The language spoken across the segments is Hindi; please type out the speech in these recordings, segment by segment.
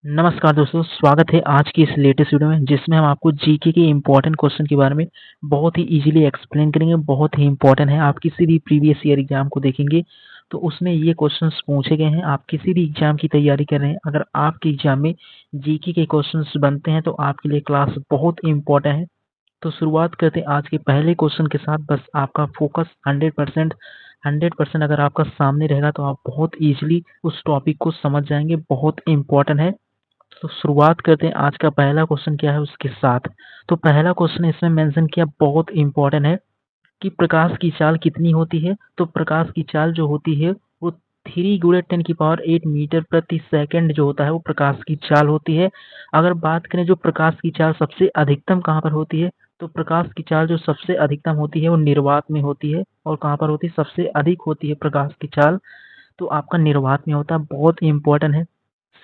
नमस्कार दोस्तों, स्वागत है आज की इस लेटेस्ट वीडियो में जिसमें हम आपको जीके के इम्पोर्टेंट क्वेश्चन के बारे में बहुत ही इजीली एक्सप्लेन करेंगे। बहुत ही इम्पोर्टेंट है। आप किसी भी प्रीवियस ईयर एग्जाम को देखेंगे तो उसमें ये क्वेश्चंस पूछे गए हैं। आप किसी भी एग्जाम की तैयारी कर रहे हैं, अगर आपके एग्जाम में जीके के क्वेश्चंस बनते हैं तो आपके लिए क्लास बहुत इम्पोर्टेंट है। तो शुरुआत करते हैं आज के पहले क्वेश्चन के साथ। बस आपका फोकस 100% अगर आपका सामने रहेगा तो आप बहुत इजीली उस टॉपिक को समझ जाएंगे। बहुत इम्पोर्टेंट है। तो शुरुआत करते हैं आज का पहला क्वेश्चन क्या है उसके साथ। तो पहला क्वेश्चन इसमें मेंशन किया, बहुत इंपॉर्टेंट है कि प्रकाश की चाल कितनी होती है। तो प्रकाश की चाल जो होती है वो 3 × 10⁸ मीटर प्रति सेकंड जो होता है वो प्रकाश की चाल होती है। अगर बात करें जो प्रकाश की चाल सबसे अधिकतम कहाँ पर होती है, तो प्रकाश की चाल जो सबसे अधिकतम होती है वो निर्वात में होती है। और कहाँ पर होती है, सबसे अधिक होती है प्रकाश की चाल तो आपका निर्वात में होता है। बहुत इंपॉर्टेंट है।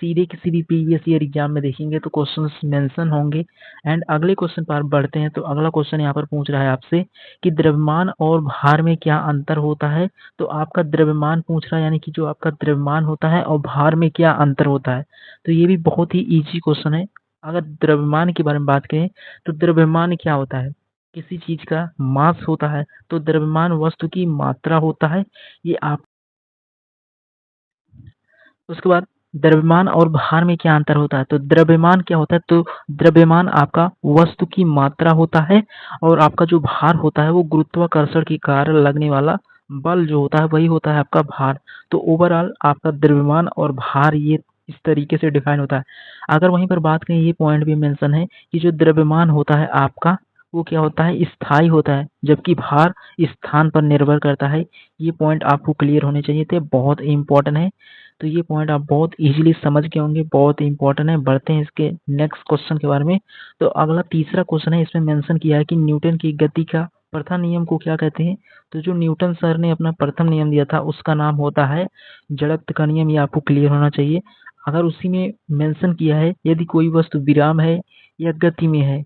सीधे किसी भी प्रीवियस ईयर एग्जाम में देखेंगे तो क्वेश्चंस मेंशन होंगे। एंड अगले क्वेश्चन पर बढ़ते हैं। तो अगला क्वेश्चन यहाँ पर पूछ रहा है आपसे कि द्रव्यमान और भार में क्या अंतर होता है। तो आपका द्रव्यमान पूछ रहा है, यानी कि जो आपका द्रव्यमान होता है और भार में क्या अंतर होता है। तो ये भी बहुत ही इजी क्वेश्चन है। अगर द्रव्यमान के बारे में बात करें तो द्रव्यमान क्या होता है, किसी चीज का मास होता है। तो द्रव्यमान वस्तु की मात्रा होता है। ये आप उसके बाद द्रव्यमान और भार में क्या अंतर होता है। तो द्रव्यमान क्या होता है, तो द्रव्यमान आपका वस्तु की मात्रा होता है और आपका जो भार होता है वो गुरुत्वाकर्षण के कारण लगने वाला बल जो होता है वही होता है आपका भार। तो ओवरऑल आपका द्रव्यमान और भार ये इस तरीके से डिफाइन होता है। अगर वहीं पर बात करें, ये पॉइंट भी मेंशन है कि जो द्रव्यमान होता है आपका वो क्या होता है, स्थायी होता है, जबकि भार स्थान पर निर्भर करता है। ये पॉइंट आपको क्लियर होने चाहिए थे। बहुत इंपॉर्टेंट है। तो ये पॉइंट आप बहुत इजीली समझ गए होंगे। बहुत इंपॉर्टेंट है। बढ़ते हैं इसके नेक्स्ट क्वेश्चन के बारे में। तो अगला तीसरा क्वेश्चन है, इसमें मेंशन किया है कि न्यूटन की गति का प्रथम नियम को क्या कहते हैं। तो जो न्यूटन सर ने अपना प्रथम नियम दिया था उसका नाम होता है जड़त्व का नियम। ये आपको क्लियर होना चाहिए। अगर उसी में मेंशन किया है यदि कोई वस्तु विराम है या गति में है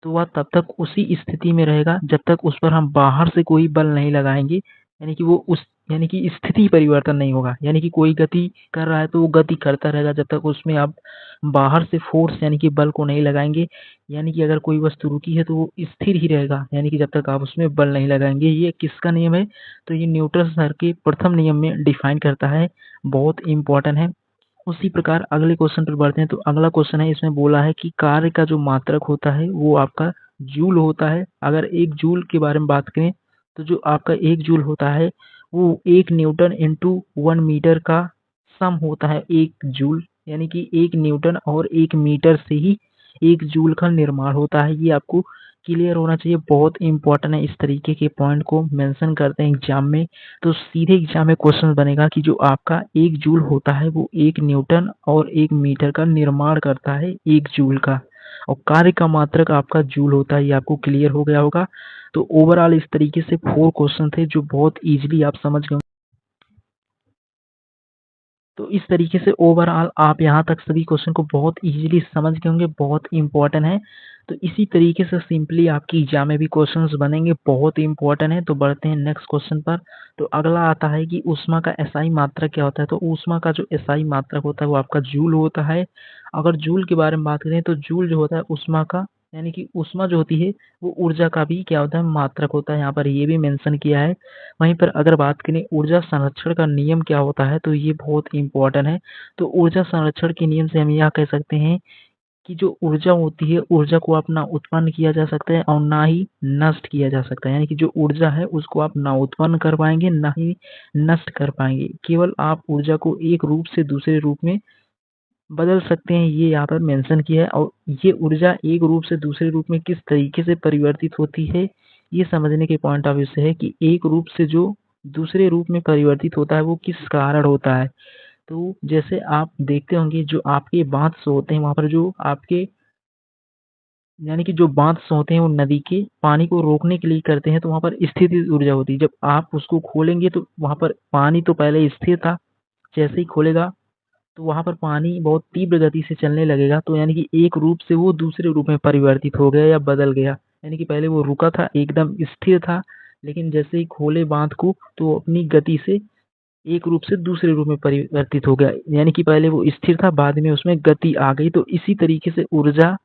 तो वह तब तक उसी स्थिति में रहेगा जब तक उस पर हम बाहर से कोई बल नहीं लगाएंगे। यानी कि वो उस यानी कि स्थिति परिवर्तन नहीं होगा। यानी कि कोई गति कर रहा है तो वो गति करता रहेगा जब तक उसमें आप बाहर से फोर्स यानी कि बल को नहीं लगाएंगे। यानी कि अगर कोई वस्तु रुकी है तो वो स्थिर ही रहेगा, यानी कि जब तक आप उसमें बल नहीं लगाएंगे। ये किसका नियम है, तो ये न्यूटन सर के प्रथम नियम में डिफाइन करता है। बहुत इंपॉर्टेंट है। उसी प्रकार अगले क्वेश्चन पर बढ़ते हैं। तो अगला क्वेश्चन है, इसमें बोला है कि कार्य का जो मात्रक होता है वो आपका जूल होता है। अगर एक जूल के बारे में बात करें तो जो आपका एक जूल होता है वो 1 न्यूटन × 1 मीटर का सम होता है। एक जूल यानी कि 1 न्यूटन और 1 मीटर से ही 1 जूल का निर्माण होता है। ये आपको क्लियर होना चाहिए। बहुत इंपॉर्टेंट है। इस तरीके के पॉइंट को मेंशन करते हैं एग्जाम में तो सीधे एग्जाम में क्वेश्चन बनेगा कि जो आपका 1 जूल होता है वो 1 न्यूटन और 1 मीटर का निर्माण करता है। 1 जूल का और कार्य का मात्रक आपका जूल होता है। ये आपको क्लियर हो गया होगा। तो ओवरऑल इस तरीके से 4 क्वेश्चन थे जो बहुत इजीली आप समझ गए। तो इस तरीके से ओवरऑल आप यहाँ तक सभी क्वेश्चन को बहुत इजीली समझ गए होंगे। बहुत इंपॉर्टेंट है। तो इसी तरीके से सिंपली आपकी एग्जाम में भी क्वेश्चंस बनेंगे। बहुत इंपॉर्टेंट है। तो बढ़ते हैं नेक्स्ट क्वेश्चन पर। तो अगला आता है कि ऊष्मा का एसआई मात्रक क्या होता है। तो ऊष्मा का जो एसआई मात्रक होता है वो आपका जूल होता है। अगर जूल के बारे में बात करें तो जूल जो होता है ऊष्मा का यानी कि ऊष्मा जो होती है वो ऊर्जा का भी क्या होता है, मात्रक होता है। यहाँ पर ये भी मेंशन किया है। वहीं पर अगर बात करें ऊर्जा संरक्षण का नियम क्या होता है तो ये बहुत इंपॉर्टेंट है। तो ऊर्जा संरक्षण के नियम से हम यह कह सकते हैं कि जो ऊर्जा होती है ऊर्जा को आप ना उत्पन्न किया जा सकता है और ना ही नष्ट किया जा सकता है। यानी कि जो ऊर्जा है उसको आप ना उत्पन्न कर पाएंगे ना ही नष्ट कर पाएंगे। केवल आप ऊर्जा को एक रूप से दूसरे रूप में बदल सकते हैं। ये यहाँ पर मेंशन किया है। और ये ऊर्जा एक रूप से दूसरे रूप में किस तरीके से परिवर्तित होती है ये समझने के पॉइंट ऑफ व्यू से है कि एक रूप से जो दूसरे रूप में परिवर्तित होता है वो किस कारण होता है। तो जैसे आप देखते होंगे जो आपके बांध होते हैं वहां पर जो आपके यानी कि जो बांध होते हैं वो नदी के पानी को रोकने के लिए करते हैं। तो वहां पर स्थिति ऊर्जा होती है। जब आप उसको खोलेंगे तो वहां पर पानी तो पहले स्थिर था, जैसे ही खोलेगा तो वहां पर पानी बहुत तीव्र गति से चलने लगेगा। तो यानी कि एक रूप से वो दूसरे रूप में परिवर्तित हो गया या बदल गया। यानी कि पहले वो रुका था, एकदम स्थिर था, लेकिन जैसे ही खोले बांध को तो अपनी गति से एक रूप से दूसरे रूप में परिवर्तित हो गया, यानी कि पहले वो स्थिर था, बाद में उसमें गति आ गई। तो इसी तरीके से ऊर्जा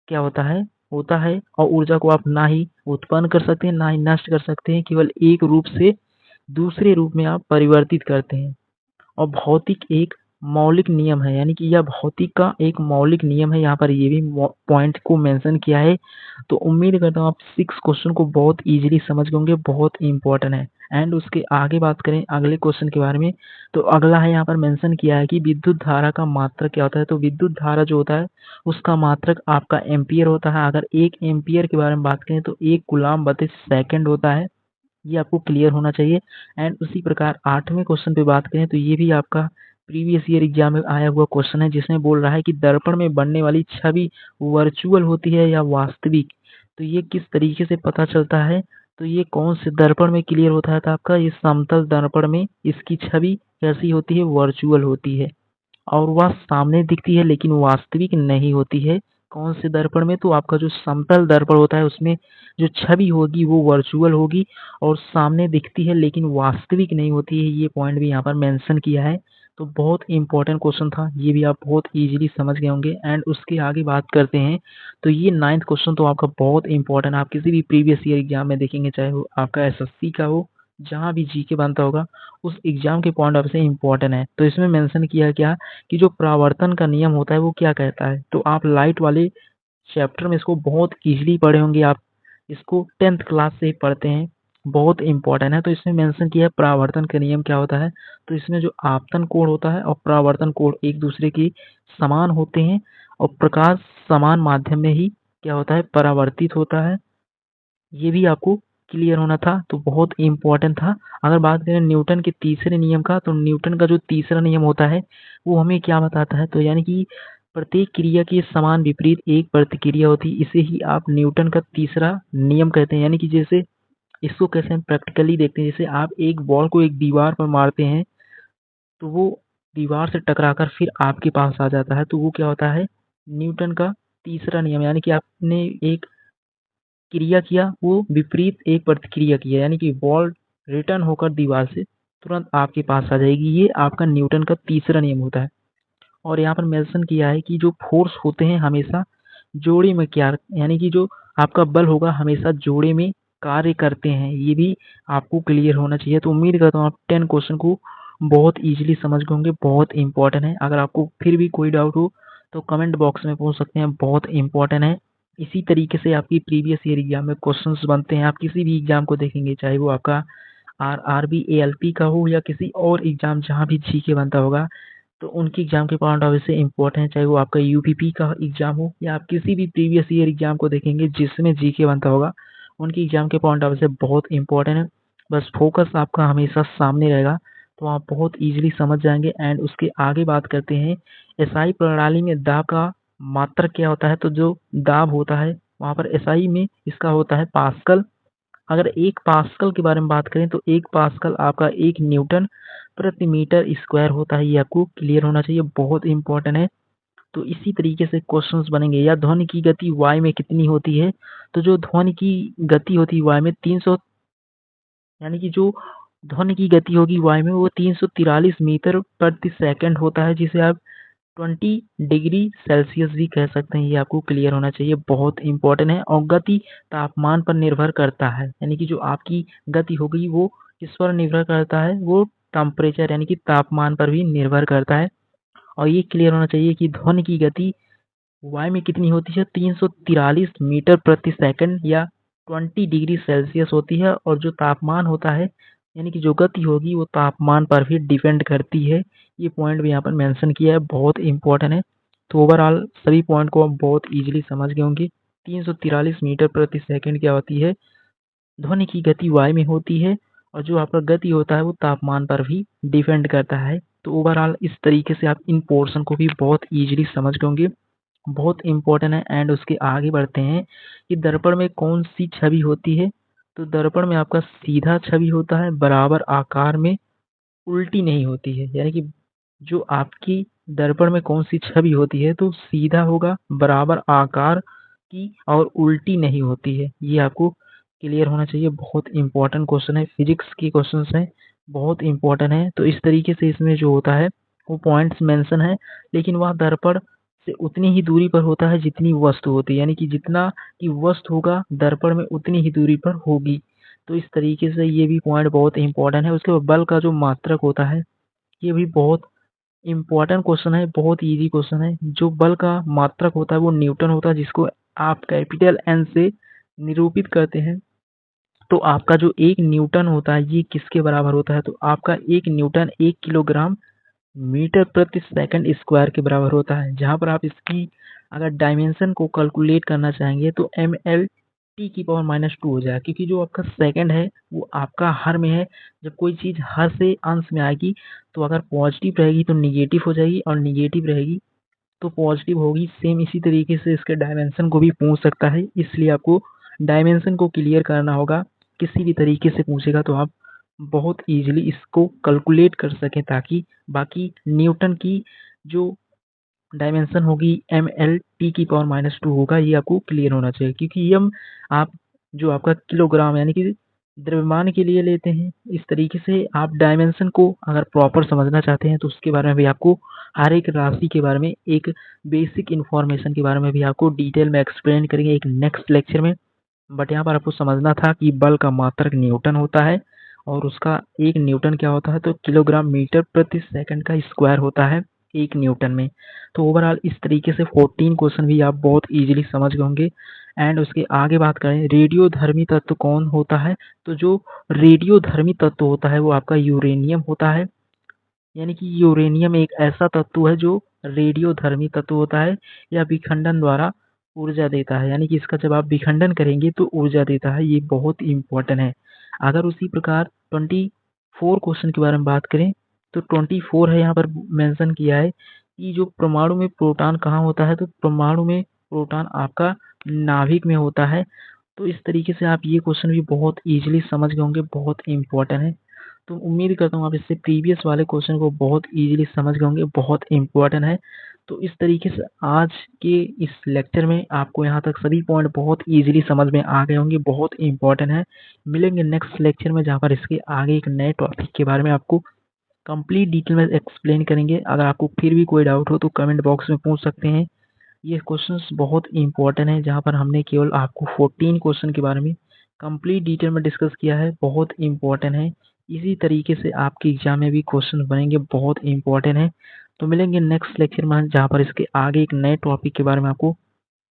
क्या होता है और ऊर्जा को आप ना ही उत्पन्न कर सकते हैं, ना ही नष्ट कर सकते हैं, केवल एक रूप से दूसरे रूप में आप परिवर्तित करते हैं। और भौतिक एक मौलिक नियम है, यानी कि यह भौतिक का एक मौलिक नियम है। यहाँ पर ये भी पॉइंट को मेंशन किया है। तो उम्मीद करता हूँ आप 6 क्वेश्चन को बहुत इजीली समझ गए होंगे, बहुत इंपॉर्टेंट है। एंड उसके आगे बात करें अगले क्वेश्चन के बारे में, तो अगला है यहाँ पर मेंशन किया है कि विद्युत धारा का मात्रक क्या होता है। तो विद्युत धारा जो होता है उसका मात्रक आपका एम्पियर होता है। अगर 1 एम्पियर के बारे में बात करें तो 1 कूलम्ब प्रति सेकंड होता है। ये आपको क्लियर होना चाहिए। एंड उसी प्रकार 8वें क्वेश्चन पे बात करें तो ये भी आपका प्रीवियस ईयर एग्जाम में आया हुआ क्वेश्चन है, जिसमें बोल रहा है कि दर्पण में बनने वाली छवि वर्चुअल होती है या वास्तविक। तो ये किस तरीके से पता चलता है, तो ये कौन से दर्पण में क्लियर होता है, तो आपका ये समतल दर्पण में इसकी छवि कैसी होती है, वर्चुअल होती है और वह सामने दिखती है लेकिन वास्तविक नहीं होती है। कौन से दर्पण में, तो आपका जो समतल दर्पण होता है उसमें जो छवि होगी वो वर्चुअल होगी और सामने दिखती है लेकिन वास्तविक नहीं होती है। ये पॉइंट भी यहाँ पर मेंशन किया है। तो बहुत इंपॉर्टेंट क्वेश्चन था, ये भी आप बहुत इजीली समझ गए होंगे। एंड उसके आगे बात करते हैं तो ये 9th क्वेश्चन तो आपका बहुत इंपॉर्टेंट, आप किसी भी प्रीवियस ईयर एग्जाम में देखेंगे, चाहे वो आपका एसएससी का हो, जहाँ भी जीके बनता होगा, उस एग्जाम के पॉइंट ऑफ से इंपॉर्टेंट है। तो इसमें मेंशन किया क्या कि जो परावर्तन का नियम होता है वो क्या कहता है। तो आप लाइट वाले चैप्टर में इसको बहुत इजीली पढ़े होंगे, आप इसको 10th क्लास से ही पढ़ते हैं, बहुत इंपॉर्टेंट है। तो इसमें मेंशन किया है परावर्तन का नियम क्या होता है। तो इसमें जो आपतन कोण होता है और परावर्तन कोण एक दूसरे के समान होते हैं और प्रकाश समान माध्यम में ही क्या होता है, परावर्तित होता है। ये भी आपको क्लियर होना था, तो बहुत इंपॉर्टेंट था। अगर बात करें न्यूटन के तीसरे नियम का, तो न्यूटन का जो तीसरा नियम होता है वो हमें क्या बताता है, तो यानी कि प्रत्येक क्रिया के समान विपरीत एक प्रतिक्रिया होती है। इसे ही आप न्यूटन का तीसरा नियम कहते हैं। यानी कि जैसे इसको कैसे हम प्रैक्टिकली देखते हैं, जैसे आप एक बॉल को एक दीवार पर मारते हैं तो वो दीवार से टकराकर फिर आपके पास आ जाता है, तो वो क्या होता है, न्यूटन का तीसरा नियम। यानी कि आपने एक क्रिया किया, वो विपरीत एक प्रतिक्रिया की है, यानी कि बॉल रिटर्न होकर दीवार से तुरंत आपके पास आ जाएगी। ये आपका न्यूटन का तीसरा नियम होता है। और यहाँ पर मेंशन किया है कि जो फोर्स होते हैं हमेशा जोड़े में क्या, यानी कि जो आपका बल होगा हमेशा जोड़े में कार्य करते हैं। ये भी आपको क्लियर होना चाहिए। तो उम्मीद करता हूँ आप 10 क्वेश्चन को बहुत इजीली समझ गए होंगे, बहुत इंपॉर्टेंट है। अगर आपको फिर भी कोई डाउट हो तो कमेंट बॉक्स में पूछ सकते हैं, बहुत इंपॉर्टेंट है। इसी तरीके से आपकी प्रीवियस ईयर एग्जाम में क्वेश्चंस बनते हैं। आप किसी भी एग्जाम को देखेंगे, चाहे वो आपका आरआरबी एएलपी का हो या किसी और एग्जाम जहाँ भी जीके बनता होगा, तो उनकी एग्जाम के पॉइंट ऑफ व्यू से इम्पोर्टेंट है। चाहे वो आपका यूपीपी का एग्जाम हो या आप किसी भी प्रीवियस ईयर एग्जाम को देखेंगे जिसमें जीके बनता होगा, उनकी एग्जाम के पॉइंट ऑफ व्यू से बहुत इंपॉर्टेंट है। बस फोकस आपका हमेशा सामने रहेगा तो आप बहुत इजीली समझ जाएंगे। एंड उसके आगे बात करते हैं एसआई प्रणाली में दाब का मात्रक क्या होता है। तो जो दाब होता है वहाँ पर एसआई में इसका होता है पास्कल। अगर 1 पास्कल के बारे में बात करें तो 1 पास्कल आपका 1 न्यूटन प्रति मीटर स्क्वायर होता है। ये आपको क्लियर होना चाहिए, बहुत इंपॉर्टेंट है। तो इसी तरीके से क्वेश्चंस बनेंगे। या ध्वनि की गति वाई में कितनी होती है। तो जो ध्वनि की गति होती है वाई में 300, यानी कि जो ध्वनि की गति होगी वाई में वो 343 मीटर प्रति सेकंड होता है, जिसे आप 20 डिग्री सेल्सियस भी कह सकते हैं। ये आपको क्लियर होना चाहिए, बहुत इंपॉर्टेंट है। और गति तापमान पर निर्भर करता है, यानी कि जो आपकी गति होगी वो किस पर निर्भर करता है, वो टेम्परेचर यानी कि तापमान पर भी निर्भर करता है। और ये क्लियर होना चाहिए कि ध्वनि की गति वायु में कितनी होती है, 343 मीटर प्रति सेकंड या 20 डिग्री सेल्सियस होती है। और जो तापमान होता है यानी कि जो गति होगी वो तापमान पर भी डिपेंड करती है। ये पॉइंट भी यहाँ पर मेंशन किया है, बहुत इंपॉर्टेंट है। तो ओवरऑल सभी पॉइंट को आप बहुत इजीली समझ गए होंगे। 343 मीटर प्रति सेकंड क्या होती है, ध्वनि की गति वायु में होती है और जो आपका गति होता है वो तापमान पर भी डिपेंड करता है। तो ओवरऑल इस तरीके से आप इन पोर्शन को भी बहुत इजीली समझ गए होंगे, बहुत इंपॉर्टेंट है। एंड उसके आगे बढ़ते हैं कि दर्पण में कौन सी छवि होती है। तो दर्पण में आपका सीधा छवि होता है, बराबर आकार में, उल्टी नहीं होती है। यानी कि जो आपकी दर्पण में कौन सी छवि होती है तो सीधा होगा, बराबर आकार की और उल्टी नहीं होती है। ये आपको क्लियर होना चाहिए, बहुत इंपॉर्टेंट क्वेश्चन है, फिजिक्स के क्वेश्चन है। बहुत इम्पोर्टेंट है। तो इस तरीके से इसमें जो होता है वो पॉइंट्स मेंशन है, लेकिन वह दर्पण से उतनी ही दूरी पर होता है जितनी वस्तु होती है, यानी कि जितना कि वस्तु होगा दर्पण में उतनी ही दूरी पर होगी। तो इस तरीके से ये भी पॉइंट बहुत इंपॉर्टेंट है। उसके बाद बल का जो मात्रक होता है, ये भी बहुत इम्पोर्टेंट क्वेश्चन है, बहुत इजी क्वेश्चन है। जो बल का मात्रक होता है वो न्यूटन होता है, जिसको आप कैपिटल एन से निरूपित करते हैं। तो आपका जो 1 न्यूटन होता है ये किसके बराबर होता है? तो आपका 1 न्यूटन 1 किलोग्राम मीटर प्रति सेकंड स्क्वायर के बराबर होता है। जहाँ पर आप इसकी अगर डायमेंशन को कैलकुलेट करना चाहेंगे तो ml/-2 हो जाएगा, क्योंकि जो आपका सेकंड है वो आपका हर में है। जब कोई चीज़ हर से अंश में आएगी तो अगर पॉजिटिव रहेगी तो निगेटिव हो जाएगी, और निगेटिव रहेगी तो पॉजिटिव होगी। सेम इसी तरीके से इसके डायमेंशन को भी पूछ सकता है, इसलिए आपको डायमेंशन को क्लियर करना होगा। किसी भी तरीके से पूछेगा तो आप बहुत ईजिली इसको कैलकुलेट कर सकें, ताकि बाकी न्यूटन की जो डायमेंशन होगी ml/-2 होगा, ये आपको क्लियर होना चाहिए। क्योंकि यम आप जो आपका किलोग्राम यानी कि द्रव्यमान के लिए लेते हैं। इस तरीके से आप डायमेंशन को अगर प्रॉपर समझना चाहते हैं तो उसके बारे में भी आपको हर एक राशि के बारे में, एक बेसिक इन्फॉर्मेशन के बारे में भी आपको डिटेल में एक्सप्लेन करेंगे एक नेक्स्ट लेक्चर में। बट यहाँ पर आपको समझना था कि बल का मात्रक न्यूटन होता है, और उसका 1 न्यूटन क्या होता है? तो किलोग्राम मीटर प्रति सेकंड का स्क्वायर होता है 1 न्यूटन में। तो ओवरऑल इस तरीके से 14 क्वेश्चन भी आप बहुत इजीली समझ गए होंगे। एंड उसके आगे बात करें, रेडियोधर्मी तत्व कौन होता है? तो जो रेडियोधर्मी तत्व होता है वो आपका यूरेनियम होता है। यानी कि यूरेनियम एक ऐसा तत्व है जो रेडियोधर्मी तत्व होता है, या विखंडन द्वारा ऊर्जा देता है। यानी कि इसका जब आप विखंडन करेंगे तो ऊर्जा देता है। ये बहुत इंपॉर्टेंट है। अगर उसी प्रकार 24 क्वेश्चन के बारे में बात करें तो 24 है, यहाँ पर मेंशन किया है कि जो परमाणु में प्रोटॉन कहाँ होता है? तो परमाणु में प्रोटॉन आपका नाभिक में होता है। तो इस तरीके से आप ये क्वेश्चन भी बहुत इजीली समझ गए होंगे, बहुत इंपॉर्टेंट है। तो उम्मीद करता हूँ आप इससे प्रीवियस वाले क्वेश्चन को बहुत इजीली समझ गए होंगे, बहुत इंपॉर्टेंट है। तो इस तरीके से आज के इस लेक्चर में आपको यहाँ तक सभी पॉइंट बहुत इजीली समझ में आ गए होंगे, बहुत इंपॉर्टेंट है। मिलेंगे नेक्स्ट लेक्चर में, जहाँ पर इसके आगे एक नए टॉपिक के बारे में आपको कंप्लीट डिटेल में एक्सप्लेन करेंगे। अगर आपको फिर भी कोई डाउट हो तो कमेंट बॉक्स में पूछ सकते हैं। ये क्वेश्चंस बहुत इंपॉर्टेंट है, जहाँ पर हमने केवल आपको 14 क्वेश्चन के बारे में कंप्लीट डिटेल में डिस्कस किया है, बहुत इंपॉर्टेंट है। इसी तरीके से आपके एग्जाम में भी क्वेश्चन बनेंगे, बहुत इंपॉर्टेंट है। तो मिलेंगे नेक्स्ट लेक्चर में, जहाँ पर इसके आगे एक नए टॉपिक के बारे में आपको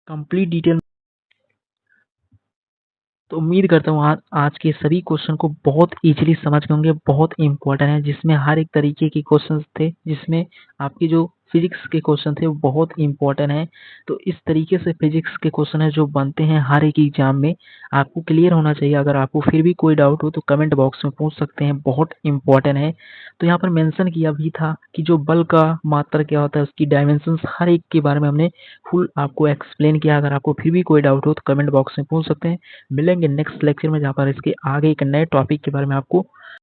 कंप्लीट डिटेल। तो उम्मीद करता हूँ आज के सभी क्वेश्चन को बहुत इजीली समझ गए होंगे, बहुत इंपॉर्टेंट है। जिसमें हर एक तरीके के क्वेश्चंस थे, जिसमें आपकी जो फिजिक्स के क्वेश्चन थे वो बहुत इंपॉर्टेंट है। तो इस तरीके से फिजिक्स के क्वेश्चन है जो बनते हैं हर एक एग्जाम में, आपको क्लियर होना चाहिए। अगर आपको फिर भी कोई डाउट हो तो कमेंट बॉक्स में पूछ सकते हैं, बहुत इंपॉर्टेंट है। तो यहाँ पर मेंशन किया भी था कि जो बल का मात्रा क्या होता है, उसकी डायमेंशंस हर एक के बारे में हमने फुल आपको एक्सप्लेन किया। अगर आपको फिर भी कोई डाउट हो तो कमेंट बॉक्स में पूछ सकते हैं। मिलेंगे नेक्स्ट लेक्चर में, जहाँ पर इसके आगे एक नए टॉपिक के बारे में आपको